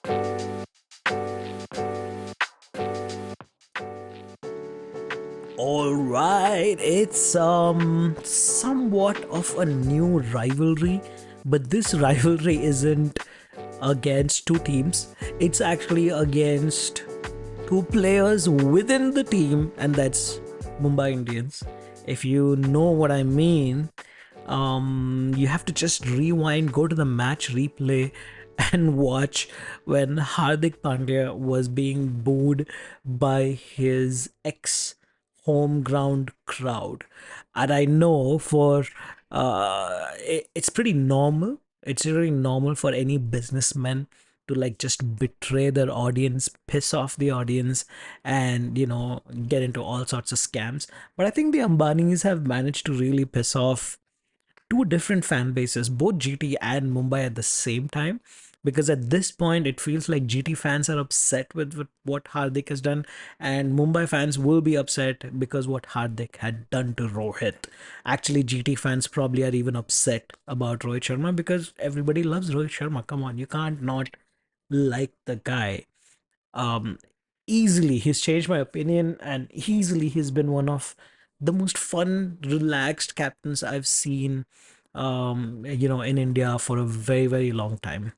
All right, it's somewhat of a new rivalry, but this rivalry isn't against two teams. It's actually against two players within the team, and that's Mumbai Indians. If you know what I mean, you have to just rewind, go to the match replay, and watch when Hardik Pandya was being booed by his ex home ground crowd. And I know for it's pretty normal. It's really normal for any businessman to like just betray their audience, piss off the audience, and get into all sorts of scams. But I think the Ambanis have managed to really piss off two different fan bases, both GT and Mumbai at the same time. Because at this point, it feels like GT fans are upset with what Hardik has done, and Mumbai fans will be upset because what Hardik had done to Rohit. Actually, GT fans probably are even upset about Rohit Sharma because everybody loves Rohit Sharma. Come on, you can't not like the guy. um Easily he's changed my opinion, and easily he's been one of the most fun, relaxed captains I've seen in India for a very, very long time.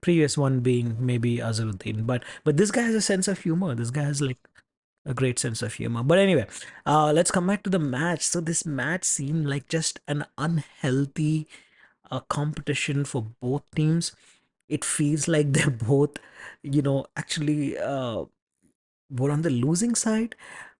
Previous one being maybe Azharuddin, but this guy has a sense of humor. This guy has like a great sense of humor. But anyway, let's come back to the match. So this match seemed like just an unhealthy competition for both teams. It feels like they're both, actually were on the losing side.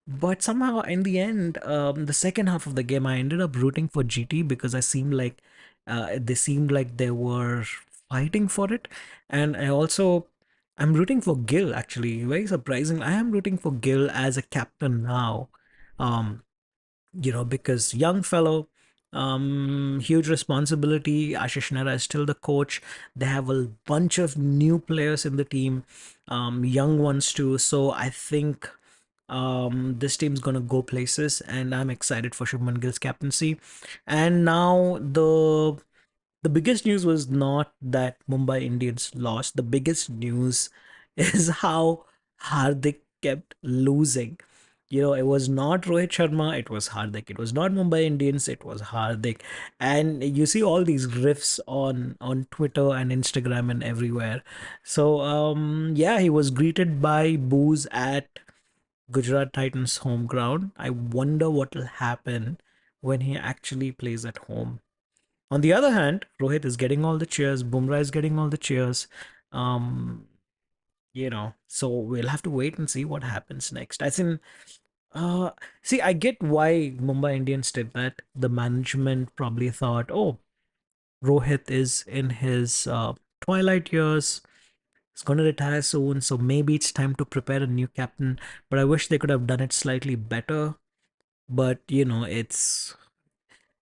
But somehow, in the end, the second half of the game, I ended up rooting for GT because they seemed like they were fighting for it, and I'm rooting for Gill. Actually, very surprising. I am rooting for Gill as a captain now. Um, because young fellow, huge responsibility. Ashish Nehra is still the coach. They have a bunch of new players in the team, young ones too. So I think this team's gonna go places, and I'm excited for Shubman Gill's captaincy. And now the biggest news was not that Mumbai Indians lost. The biggest news is how Hardik kept losing. It was not Rohit Sharma, it was Hardik. It was not Mumbai Indians, it was Hardik. And you see all these riffs on Twitter and Instagram and everywhere. So yeah, he was greeted by boos at Gujarat Titans home ground. I wonder what will happen when he actually plays at home. On the other hand, Rohit is getting all the cheers, Bumrah is getting all the cheers. Um, so we'll have to wait and see what happens next. As in, uh, see, I get why Mumbai Indians did that. The management probably thought, oh, Rohit is in his twilight years. He's going to retire soon, so maybe it's time to prepare a new captain. But I wish they could have done it slightly better. But it's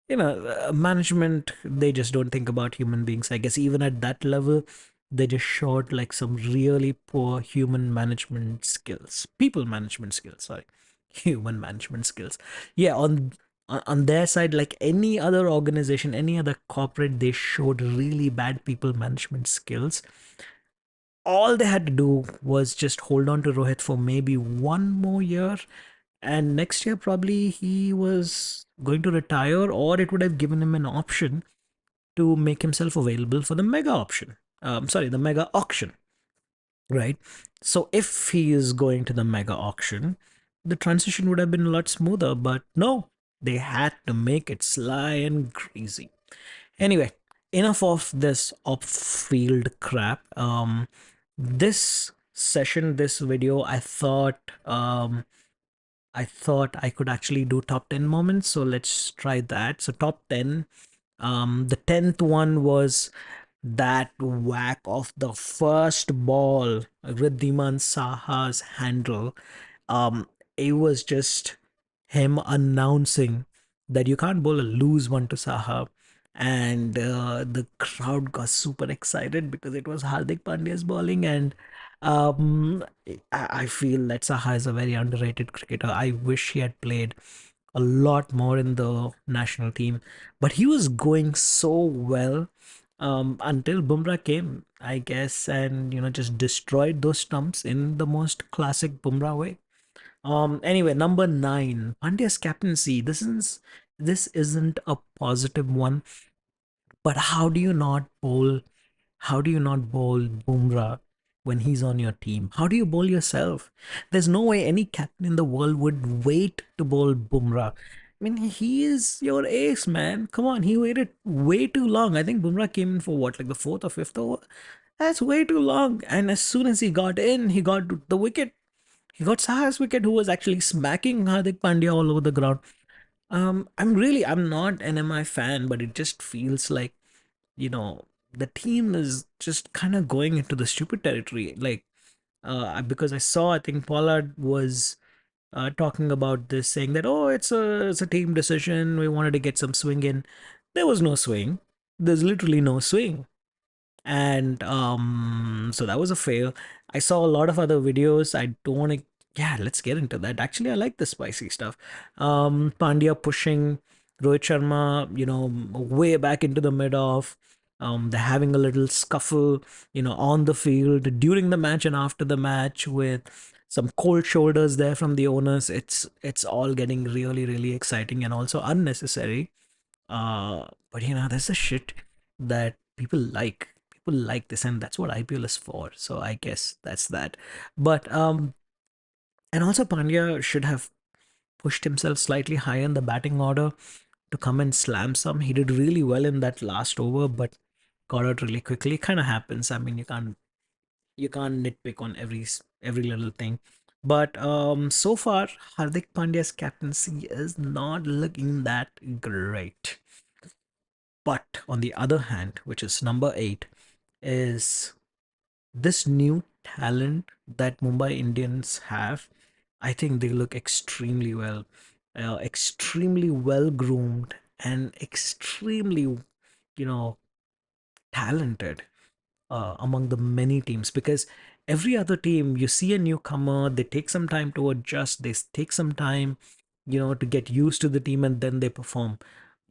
management, they just don't think about human beings. I guess even at that level, they just showed like some really poor human management skills, people management skills, sorry, human management skills. Yeah, on their side, like any other organization, any other corporate, they showed really bad people management skills. All they had to do was just hold on to Rohit for maybe one more year, and next year probably he was going to retire, or it would have given him an option to make himself available for the mega option. Sorry, the mega auction, right? So if he is going to the mega auction, the transition would have been a lot smoother, but no, they had to make it sly and greasy. Anyway, enough of this off-field crap. This session, this video, I thought I could actually do top 10 moments, so let's try that. So top 10. The 10th one was that whack of the first ball, Riddhiman Saha's handle. It was just him announcing that you can't bowl a loose one to Saha. And the crowd got super excited because it was Hardik Pandya's bowling. And I feel that Saha is a very underrated cricketer. I wish he had played a lot more in the national team, but he was going so well. until Bumrah came, I guess, and just destroyed those stumps in the most classic Bumrah way. Anyway, number nine, Pandya's captaincy. This isn't a positive one, but how do you not bowl Bumrah when he's on your team? How do you bowl yourself? There's no way any captain in the world would wait to bowl Bumrah. I mean, he is your ace, man. Come on, he waited way too long. I think Bumrah came in for what, like the fourth or fifth over? That's way too long. And as soon as he got in, he got the wicket. He got Saha's wicket, who was actually smacking Hardik Pandya all over the ground. I'm not an MI fan, but it just feels like the team is just kind of going into the stupid territory. Like, because I think Pollard was talking about this, saying that, oh, it's a team decision. We wanted to get some swing in. There was no swing. There's literally no swing. And so that was a fail. I saw a lot of other videos. I don't want to. Yeah, let's get into that. Actually, I like the spicy stuff. Pandya pushing Rohit Sharma, way back into the mid off. They're having a little scuffle, on the field during the match and after the match, with some cold shoulders there from the owners. It's all getting really, really exciting and also unnecessary. But there's a shit that people like. People like this, and that's what IPL is for. So I guess that's that. But and also Pandya should have pushed himself slightly higher in the batting order to come and slam some. He did really well in that last over, but got out really quickly. It kind of happens. I mean, you can't nitpick on every little thing. But so far, Hardik Pandya's captaincy is not looking that great. But on the other hand, which is number eight, is this new talent that Mumbai Indians have. I think they look extremely well groomed and extremely, you know, talented among the many teams, because every other team, you see a newcomer, they take some time to adjust, they take some time, to get used to the team, and then they perform.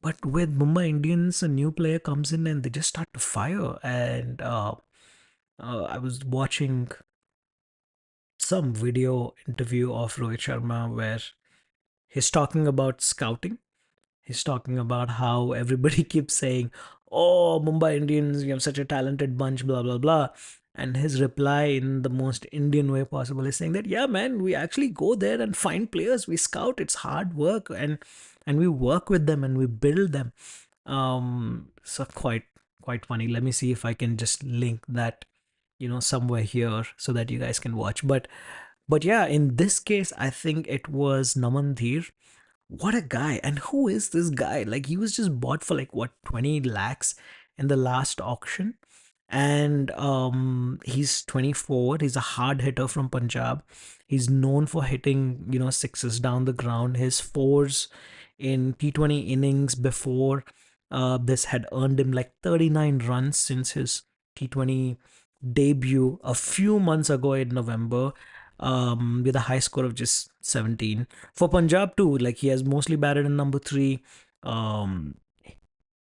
But with Mumbai Indians, a new player comes in and they just start to fire. And I was watching some video interview of Rohit Sharma where he's talking about scouting. He's talking about how everybody keeps saying, "Oh, Mumbai Indians, you have such a talented bunch, blah blah blah." And his reply in the most Indian way possible is saying that, "Yeah, man, we actually go there and find players. We scout. It's hard work, and we work with them and we build them." So quite funny. Let me see if I can just link that, somewhere here so that you guys can watch. But yeah, in this case, I think it was Naman Dheer. What a guy. And who is this guy? Like, he was just bought for like what, 20 lakhs in the last auction. And he's 24. He's a hard hitter from Punjab. He's known for hitting, sixes down the ground. His fours in T20 innings before this had earned him like 39 runs since his T20 debut a few months ago in November, with a high score of just 17. For Punjab too, like, he has mostly batted in number three. Um,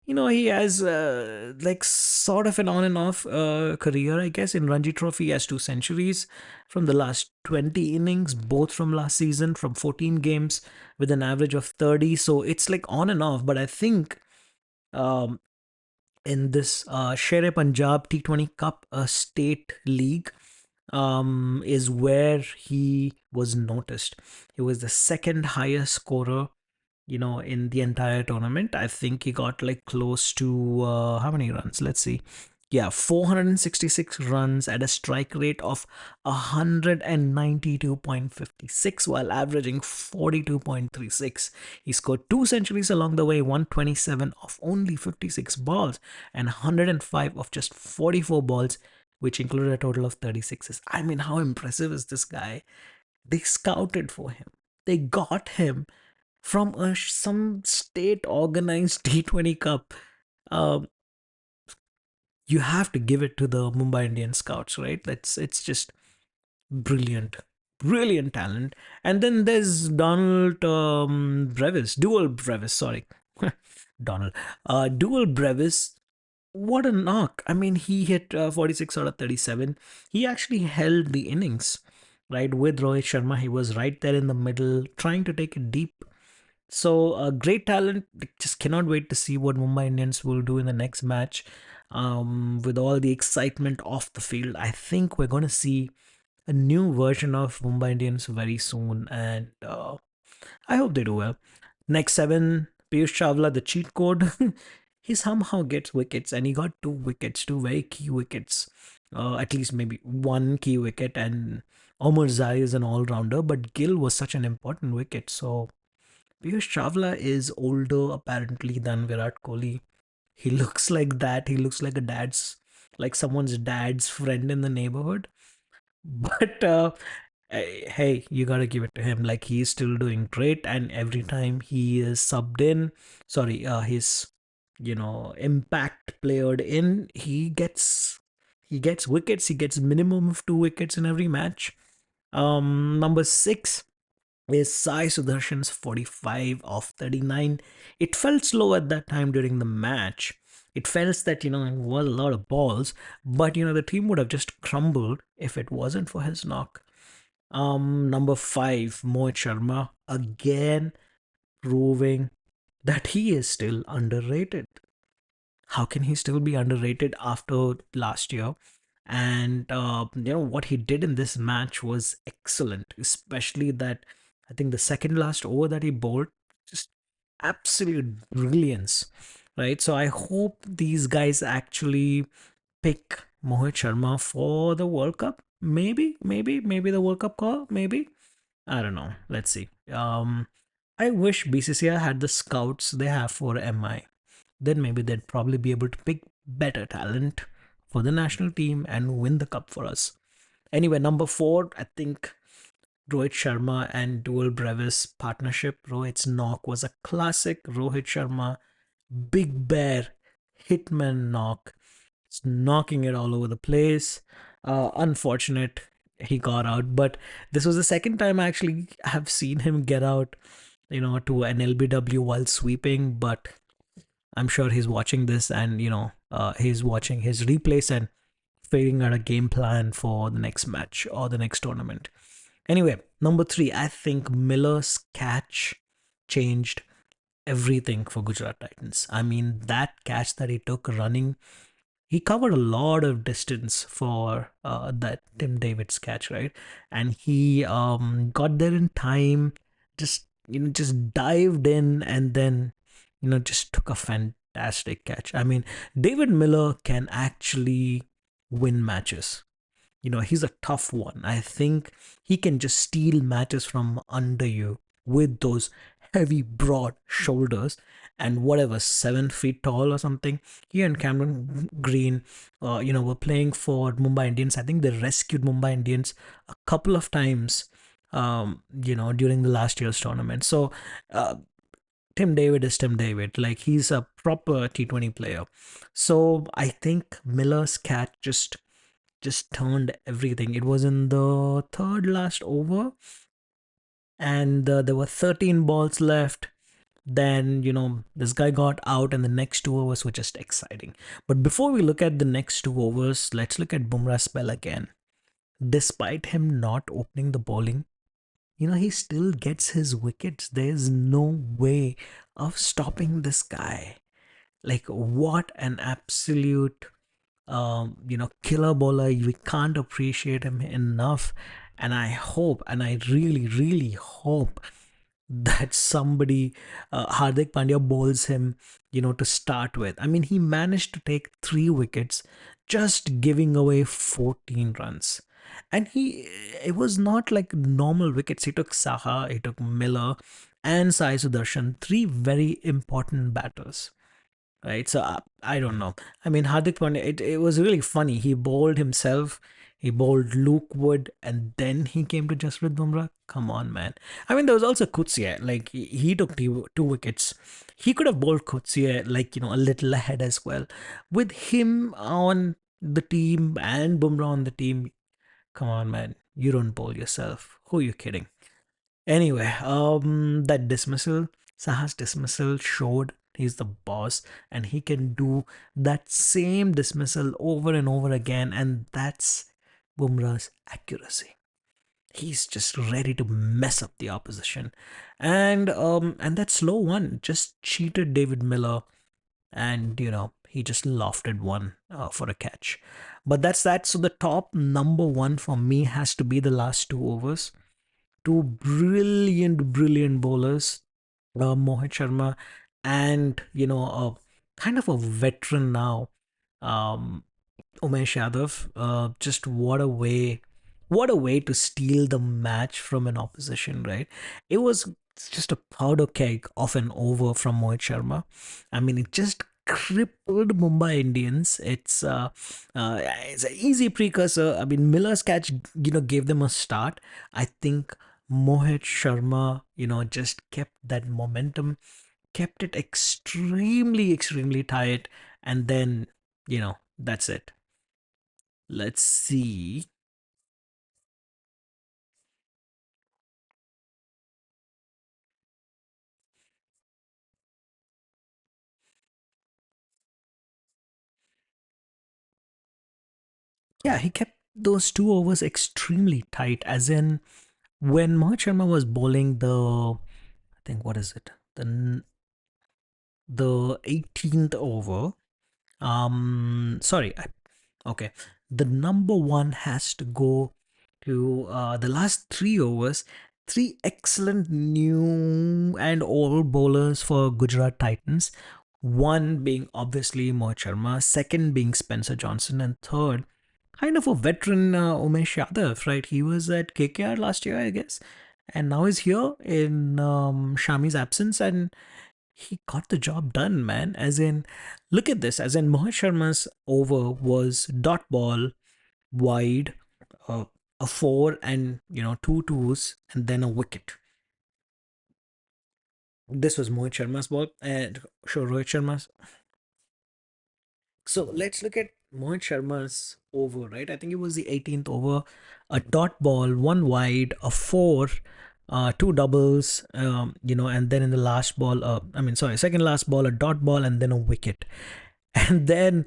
he has like sort of an on and off career, I guess. In Ranji Trophy, he has 2 centuries from the last 20 innings, both from last season, from 14 games with an average of 30. So it's like on and off. But I think um, in this Shere Punjab T20 Cup state league, is where he was noticed. He was the second highest scorer, in the entire tournament. I think he got like close to how many runs? Let's see. Yeah, 466 runs at a strike rate of 192.56 while averaging 42.36. He scored 2 centuries along the way, 127 of only 56 balls, and 105 of just 44 balls, which included a total of 36s. I mean, how impressive is this guy? They scouted for him. They got him from some state organized T20 Cup. Um, you have to give it to the Mumbai Indian scouts, right? It's just brilliant, brilliant talent. And then there's Donald Brevis, Dual Brevis, sorry, Donald, Dual Brevis. What a knock. I mean, he hit 46 out of 37. He actually held the innings, right? With Rohit Sharma, he was right there in the middle, trying to take it deep. So, great talent. Just cannot wait to see what Mumbai Indians will do in the next match. With all the excitement off the field, I think we're going to see a new version of Mumbai Indians very soon, and I hope they do well. Next seven, Piyush Chawla, the cheat code. He somehow gets wickets, and he got two wickets, two very key wickets. At least maybe one key wicket, and Omar Zai is an all rounder, but Gill was such an important wicket. So Piyush Chawla is older apparently than Virat Kohli. He looks like that. He looks like a dad's, like someone's dad's friend in the neighborhood. But hey, you gotta give it to him. Like he's still doing great, and every time he is subbed in, sorry, his impact playered in, he gets wickets. He gets minimum of two wickets in every match. Number six is Sai Sudarshan's 45 of 39. It felt slow at that time during the match. It felt that, it was a lot of balls, but, the team would have just crumbled if it wasn't for his knock. Number five, Mohit Sharma, again proving that he is still underrated. How can he still be underrated after last year? And what he did in this match was excellent, especially that I think the second last over that he bowled, just absolute brilliance, right? So I hope these guys actually pick Mohit Sharma for the World Cup. Maybe the World Cup call. Maybe, I don't know. Let's see. I wish BCCI had the scouts they have for MI. Then maybe they'd probably be able to pick better talent for the national team and win the cup for us. Anyway, number four, I think Rohit Sharma and Dual Brevis partnership. Rohit's knock was a classic. Rohit Sharma, Big Bear, Hitman knock. It's knocking it all over the place. Unfortunate he got out, but this was the second time I actually have seen him get out, to an LBW while sweeping. But I'm sure he's watching this, and he's watching his replays and figuring out a game plan for the next match or the next tournament. Anyway, number three, I think Miller's catch changed everything for Gujarat Titans. I mean, that catch that he took running, he covered a lot of distance for that Tim David's catch, right? And he got there in time, just dived in, and then just took a fantastic catch. I mean, David Miller can actually win matches. He's a tough one. I think he can just steal matches from under you with those heavy, broad shoulders and whatever, 7 feet tall or something. He and Cameron Green, were playing for Mumbai Indians. I think they rescued Mumbai Indians a couple of times, during the last year's tournament. So, Tim David is Tim David. Like he's a proper T20 player. So I think Miller's catch just turned everything. It was in the third last over, and there were 13 balls left. Then, this guy got out, and the next two overs were just exciting. But before we look at the next two overs, let's look at Bumrah's spell again. Despite him not opening the bowling, he still gets his wickets. There's no way of stopping this guy. Like, what an absolute killer bowler. We can't appreciate him enough. And I hope, and I really, really hope that somebody, Hardik Pandya, bowls him, to start with. I mean, he managed to take 3 wickets, just giving away 14 runs. And it was not like normal wickets. He took Saha, he took Miller, and Sai Sudarshan, three very important batters, right? So I don't know. I mean, Hardik Pandya, it was really funny. He bowled himself, he bowled Luke Wood, and then he came to Jasprit Bumrah. Come on, man. I mean, there was also Kutsia. Like, he took 2 wickets. He could have bowled Kutsia, like, a little ahead as well. With him on the team and Bumrah on the team, come on, man. You don't bowl yourself. Who are you kidding? Anyway, that dismissal, Saha's dismissal showed He's the boss, and he can do that same dismissal over and over again, and that's Bumrah's accuracy. He's just ready to mess up the opposition, and that slow one just cheated David Miller, and he just lofted one for a catch. But that's that. So the top number one for me has to be the last 2 overs. Two brilliant, brilliant bowlers, Mohit Sharma, and kind of a veteran now, um, Umesh Yadav. Just what a way to steal the match from an opposition, right? It was just a powder keg of an over from Mohit Sharma. I mean, it just crippled Mumbai Indians. It's an easy precursor. I mean, Miller's catch, gave them a start. I think Mohit Sharma, just kept that momentum, kept it extremely, extremely tight, and then, that's it. Let's see. Yeah, he kept those 2 overs extremely tight. As in, when Mohit Sharma was bowling I think what is it, the 18th over. Sorry, okay. The number one has to go to the last 3 overs. Three excellent new and old bowlers for Gujarat Titans. One being obviously Mohit Sharma, second being Spencer Johnson, and third, kind of a veteran Umesh Yadav, right? He was at KKR last year, I guess, and now he's here in Shami's absence, and he got the job done, man. As in, look at this. As in, Mohit Sharma's over was dot ball, wide, uh, a four, and two twos, and then a wicket. This was Mohit Sharma's ball, and sure, Rohit Sharma's. So let's look at Mohit Sharma's over, right? I think it was the 18th over, a dot ball, one wide, a four, two doubles, and then in the last ball, sorry, second last ball, a dot ball, and then a wicket. And then,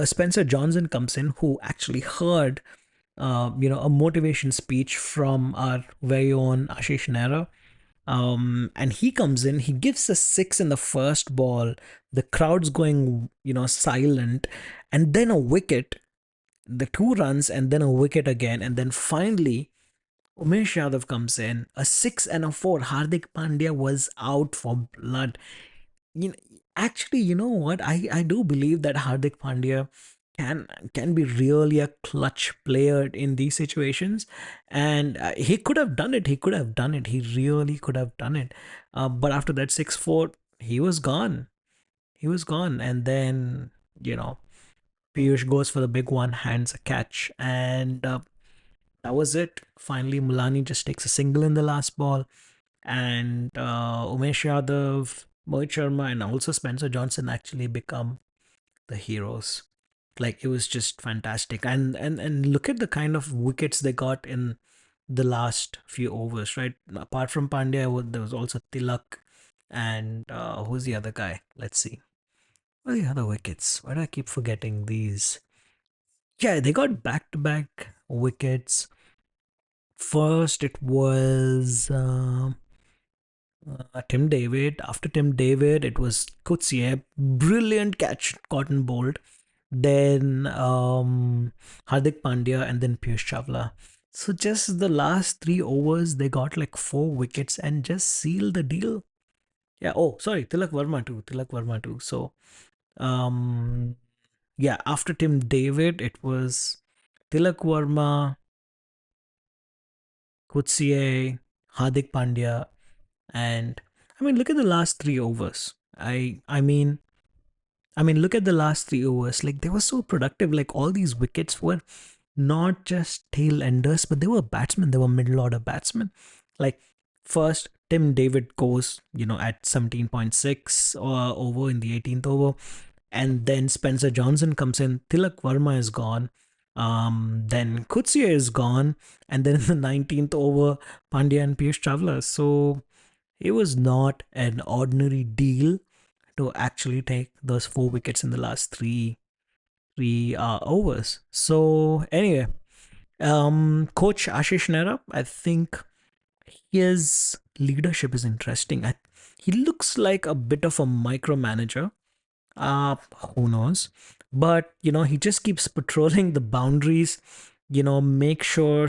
Spencer Johnson comes in, who actually heard, a motivation speech from our very own Ashish Nehra, and he comes in, he gives a six in the first ball. The crowd's going, silent, and then a wicket, the 2 runs, and then a wicket again. And then finally, Umesh Yadav comes in, a six and a four. Hardik Pandya was out for blood. you know, Actually, you know what? I do believe that Hardik Pandya can be really a clutch player in these situations, and he could have done it. He could have done it. He really could have done it. But after that 6-4, he was gone. He was gone, and then Piyush goes for the big one, hands a catch, and that was it. Finally, Mulani just takes a single in the last ball, and Umesh Yadav, Mohit Sharma, and also Spencer Johnson actually become the heroes. Like, it was just fantastic, and look at the kind of wickets they got in the last few overs, right? Apart from Pandya, there was also Tilak, and who's the other guy? Let's see. What are the other wickets? Why do I keep forgetting these? Yeah, they got back to back wickets. First, it was Tim David. After Tim David, it was Kutsie. Brilliant catch, cotton bolt. Then Hardik Pandya, and then Piyush Chawla. So just the last 3 overs, they got like 4 wickets and just sealed the deal. Yeah. Oh, sorry, Tilak Verma too. Tilak Verma too. So um, yeah. After Tim David, it was Tilak Verma, Kutsie, Hardik Pandya, and I mean, look at the last 3 overs. I mean, look at the last 3 overs. Like, they were so productive. Like, all these wickets were not just tail enders, but they were batsmen. They were middle order batsmen. Like, first, Tim David goes, at 17.6 over in the 18th over. And then Spencer Johnson comes in. Tilak Verma is gone. Then Kutsia is gone. And then in the 19th over, Pandya and Piyush Chawla. So, It was not an ordinary deal to actually take those 4 wickets in the last three overs. So anyway, Coach Ashish Nehra, I think his leadership is interesting. He looks like a bit of a micromanager. Uh, who knows? But he just keeps patrolling the boundaries. Make sure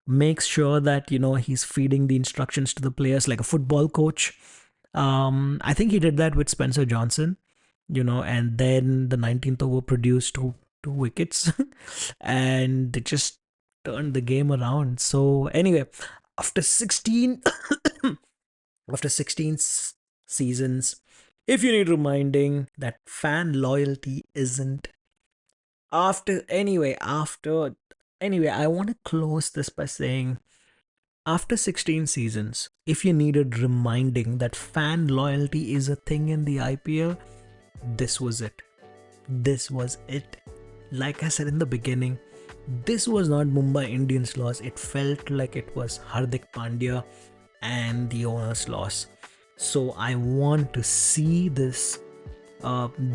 makes sure that he's feeding the instructions to the players like a football coach. I think he did that with Spencer Johnson. And then the 19th over produced two wickets, and they just turned the game around. So anyway, after 16 after 16 seasons, if you need reminding that fan loyalty isn't after I want to close this by saying after 16 seasons, if you needed reminding that fan loyalty is a thing in the IPL, this was it. This was it. Like I said in the beginning, this was not Mumbai Indians' loss. It felt like it was Hardik Pandya and the owner's loss. So I want to see this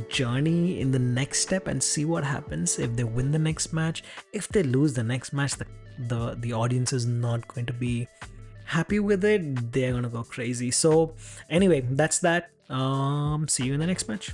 journey in the next step and see what happens if they win the next match. If they lose the next match, the audience is not going to be happy with it. They're gonna go crazy. So anyway, that's that. See you in the next match.